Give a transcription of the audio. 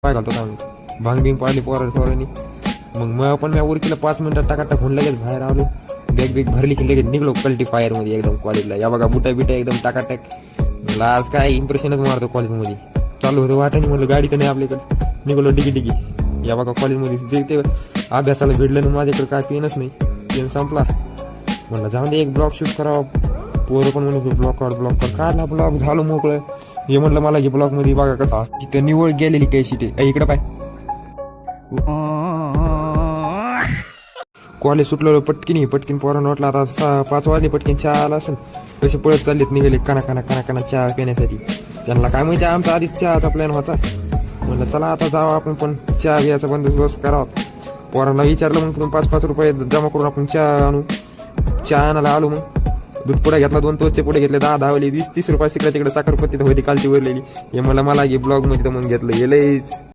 पाय घालतो आम्ही भांग बिंग पाडली पोरांनी. मग पण मी वर केलं 5 मिनिटात टाकाटा फोन लगेच बाहेर आलो. बॅग बिग भरली की लगेच निघलो कल्टी फायरमध्ये एकदम कॉलेजला. या बघा बुटा बिटा एकदम टाकाटक. मला आज काय इम्प्रेशनच मारतो कॉलेजमध्ये. चालू होतं वाटाने म्हणलं गाडी तर नाही आपल्याकडे. निघलो डिगी. या बघा कॉलेजमध्ये जे ते अभ्यासाला भेटलं ना माझ्याकडे काय पेनच नाही. पेन संपला. म्हणलं जाऊन दे एक ब्लॉग शूट करावा. पोरं पण म्हणून ब्लॉग काढ काढला ब्लॉग झालो मोकळं. हे म्हणलं मला की ब्लॉग मध्ये बघा कसा तिथं निवड गेलेली काही शिटे इकडं पाय. कॉलेज सुटलो पटकीन पोरांना वाटलं आता 5 वाजले पटकीन चहा आला असेल. कसे पळत चाललेत निघाले काना चहा पिण्यासाठी. त्यांना काय माहिती आमचा आधीच चहाचा प्लॅन होता. म्हणलं चला आता जावा आपण पण चहा घ्यायचा बंदोबस्त करावा. पोरांना विचारलं मग 5-5 रुपये जमा करून आपण चहा आणू. चहा आणायला आलो. मग दूध पुढे घेतला 2 तोचे पुढे घेतले 10 वाले 20-30 रुपये तिकडे साखरपत्ती होती कालची वरलेली. हे मला ब्लॉग मध्ये तर मग घेतलं.